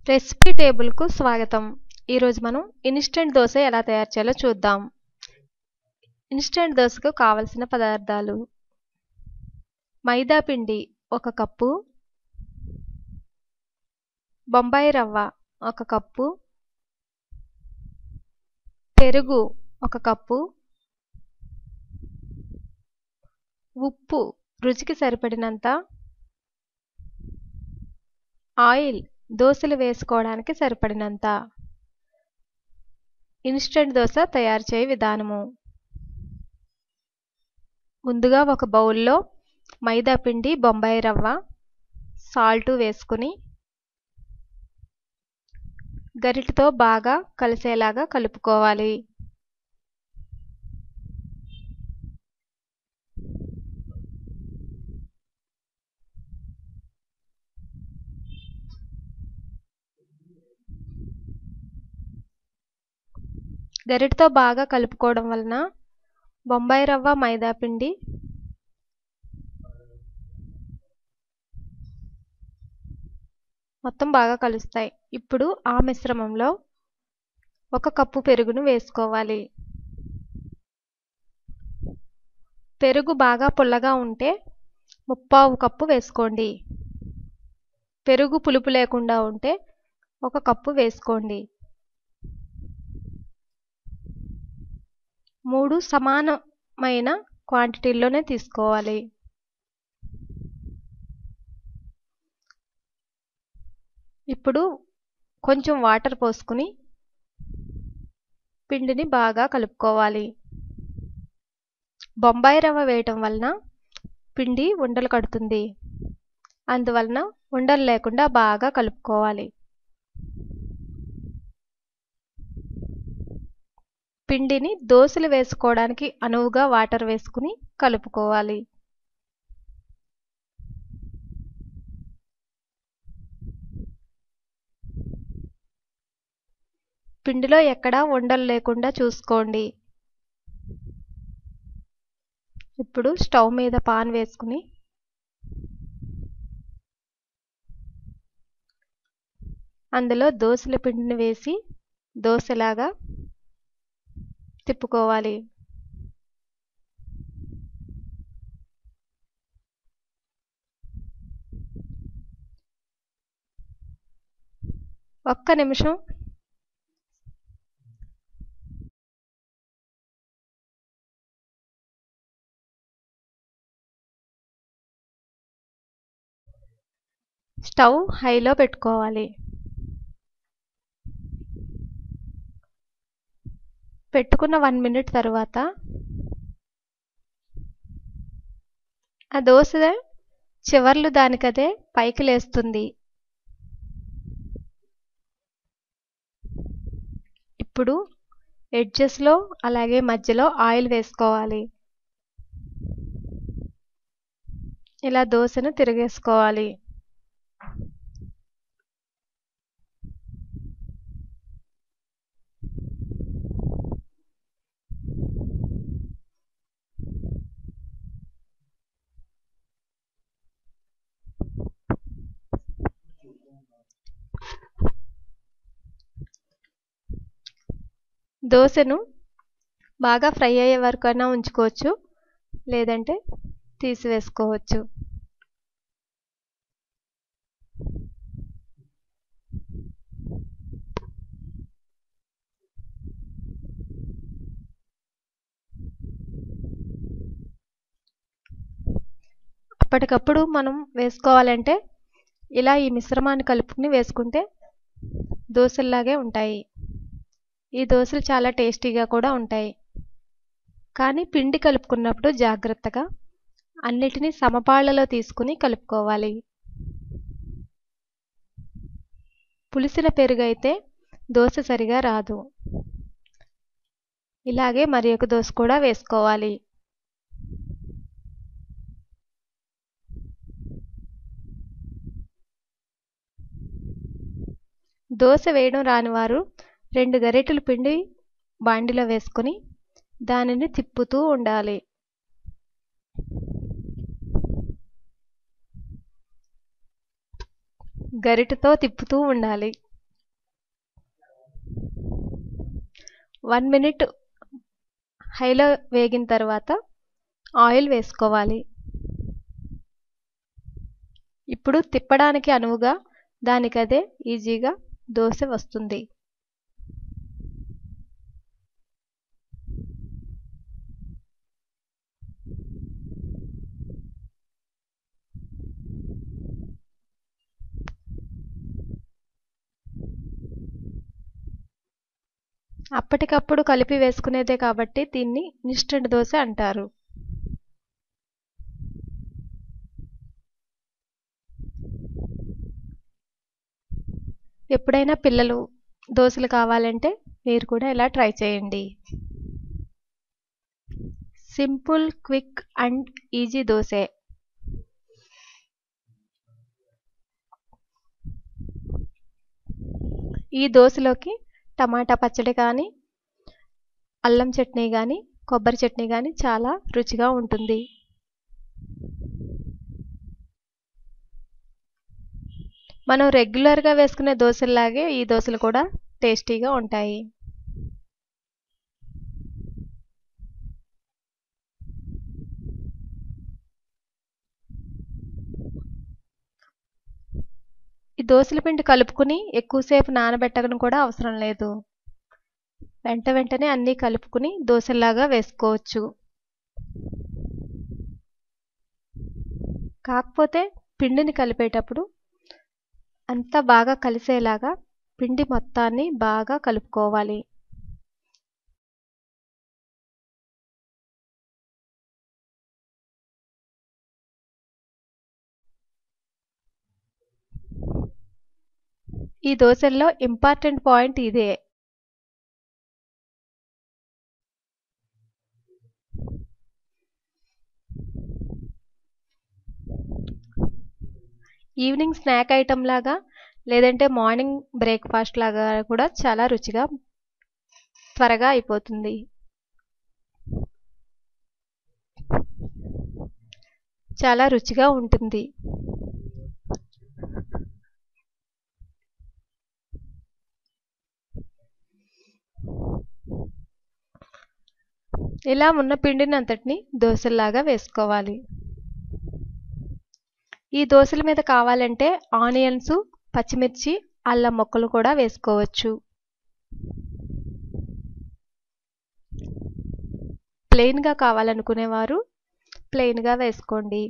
Recipe టేబుల్కు స్వాగతం. ఈరోజు మనం ఇన్స్టెంట్ దోశ ఎలా తయారు చేయాలో చూద్దాం. ఇన్స్టెంట్ దోశకు కావలసిన పదార్థాలు: మైదా పిండి 1 కప్పు, బొంబాయి రవ్వ 1 కప్పు, పెరుగు 1 కప్పు, ఉప్పు రుచికి సరిపడినంత, ఆయిల్ దోశలు వేసుకోవడానికి సరిపడినంత. ఇన్స్టెంట్ దోశ తయారు చేయ విధానము: ముందుగా ఒక బౌల్లో మైదా పిండి, బొంబాయి రవ్వ, సాల్ట్ వేసుకుని గరిటెతో బాగా కలిసేలాగా కలుపుకోవాలి. గరిటెతో బాగా కలుపుకోవడం వలన బొంబాయి రవ్వ, మైదా పిండి మొత్తం బాగా కలుస్తాయి. ఇప్పుడు ఆ మిశ్రమంలో 1 కప్పు పెరుగును వేసుకోవాలి. పెరుగు బాగా పుల్లగా ఉంటే 3/4 కప్పు వేసుకోండి. పెరుగు పులుపు లేకుండా ఉంటే 1 కప్పు వేసుకోండి. 3 సమానమైన క్వాంటిటీల్లోనే తీసుకోవాలి. ఇప్పుడు కొంచెం వాటర్ పోసుకుని పిండిని బాగా కలుపుకోవాలి. బొంబాయి రవ్వ వేయటం వలన పిండి ఉండలు కడుతుంది. అందువలన ఉండలు లేకుండా బాగా కలుపుకోవాలి. పిండిని దోశలు వేసుకోవడానికి అనువుగా వాటర్ వేసుకుని కలుపుకోవాలి. పిండిలో ఎక్కడా ఉండలు లేకుండా చూసుకోండి. ఇప్పుడు స్టవ్ మీద పాన్ వేసుకుని అందులో దోశల పిండిని వేసి దోశలాగా తిప్పుకోవాలి. ఒక్క నిమిషం స్టవ్ హైలో పెట్టుకోవాలి. పెట్టుకున్న 1 మినిట్ తర్వాత ఆ దోశ చివర్లు దానికదే పైకి లేస్తుంది. ఇప్పుడు ఎడ్జెస్లో అలాగే మధ్యలో ఆయిల్ వేసుకోవాలి. ఇలా దోశను తిరగేసుకోవాలి. దోశను బాగా ఫ్రై అయ్యే వరకైనా ఉంచుకోవచ్చు, లేదంటే తీసివేసుకోవచ్చు. అప్పటికప్పుడు మనం వేసుకోవాలంటే ఇలా ఈ మిశ్రమాన్ని కలుపుకుని వేసుకుంటే దోశల్లాగే ఉంటాయి. ఈ దోశలు చాలా టేస్టీగా కూడా ఉంటాయి. కానీ పిండి కలుపుకున్నప్పుడు జాగ్రత్తగా అన్నిటినీ సమపాళ్లలో తీసుకుని కలుపుకోవాలి. పులిసిన పెరుగు అయితే దోశ సరిగా రాదు. ఇలాగే మరి ఒక దోశ కూడా వేసుకోవాలి. దోశ వేయడం రానివారు 2 గరిటెల పిండి బాండిలో వేసుకుని దానిని తిప్పుతూ ఉండాలి. గరిటెతో తిప్పుతూ ఉండాలి. 1 మినిట్ హైలో వేగిన తర్వాత ఆయిల్ వేసుకోవాలి. ఇప్పుడు తిప్పడానికి అనువుగా దానికదే ఈజీగా దోస వస్తుంది. అప్పటికప్పుడు కలిపి వేసుకునేదే కాబట్టి దీన్ని ఇన్స్టెంట్ దోస అంటారు. ఎప్పుడైనా పిల్లలు దోసలు కావాలంటే మీరు కూడా ఇలా ట్రై చేయండి. Simple, quick and easy dosa. ఈ దోసలోకి టమాటా పచ్చడి కానీ, అల్లం చట్నీ కానీ, కొబ్బరి చట్నీ కానీ చాలా రుచిగా ఉంటుంది. మనం రెగ్యులర్గా వేసుకునే దోశల్లాగే ఈ దోశలు కూడా టేస్టీగా ఉంటాయి. ఈ దోసల పిండి కలుపుకుని ఎక్కువసేపు నానబెట్టడం కూడా అవసరం లేదు. వెంటనే అన్నీ కలుపుకుని దోశల్లాగా వేసుకోవచ్చు. కాకపోతే పిండిని కలిపేటప్పుడు అంతా బాగా కలిసేలాగా పిండి మొత్తాన్ని బాగా కలుపుకోవాలి. ఈ దోశల్లో ఇంపార్టెంట్ పాయింట్ ఇదే. ఈవినింగ్ స్నాక్ ఐటమ్ లాగా లేదంటే మార్నింగ్ బ్రేక్ఫాస్ట్ లాగా కూడా చాలా రుచిగా త్వరగా అయిపోతుంది. చాలా రుచిగా ఉంటుంది. ఇలా ఉన్న పిండిని అంతటిని దోశల్లాగా వేసుకోవాలి. ఈ దోశల మీద కావాలంటే ఆనియన్స్, పచ్చిమిర్చి, అల్లం ముక్కలు కూడా వేసుకోవచ్చు. ప్లెయిన్గా కావాలనుకునేవారు ప్లెయిన్గా వేసుకోండి.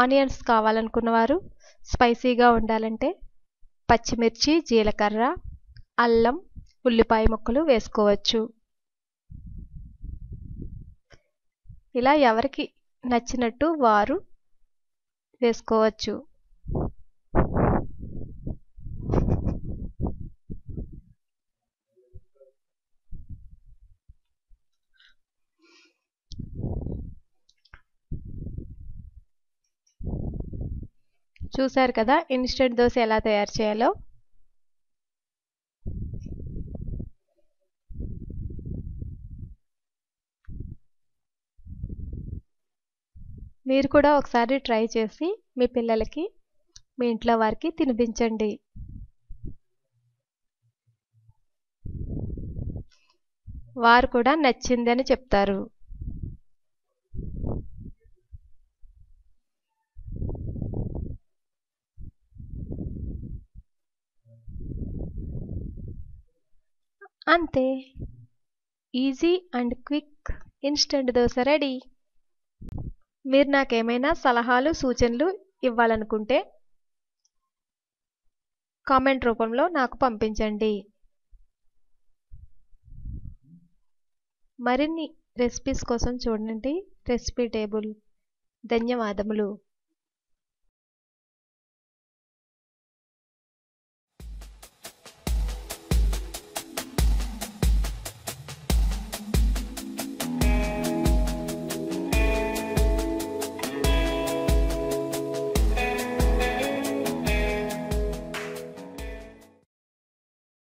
ఆనియన్స్ కావాలనుకున్నవారు స్పైసీగా ఉండాలంటే పచ్చిమిర్చి, జీలకర్ర, అల్లం, ఉల్లిపాయ ముక్కలు వేసుకోవచ్చు. ఇలా ఎవరికి నచ్చినట్టు వారు వేసుకోవచ్చు. చూశారు కదా ఇన్స్టెంట్ దోశ ఎలా తయారు చేయాలో. మీరు కూడా ఒకసారి ట్రై చేసి మీ పిల్లలకి, మీ ఇంట్లో వారికి తినిపించండి. వారు కూడా నచ్చిందని చెప్తారు. అంతే, easy and quick instant dosa ready. మీరు నాకేమైనా సలహాలు, సూచనలు ఇవ్వాలనుకుంటే కామెంట్ రూపంలో నాకు పంపించండి. మరిన్ని రెసిపీస్ కోసం చూడండి రెసిపీ టేబుల్. ధన్యవాదములు.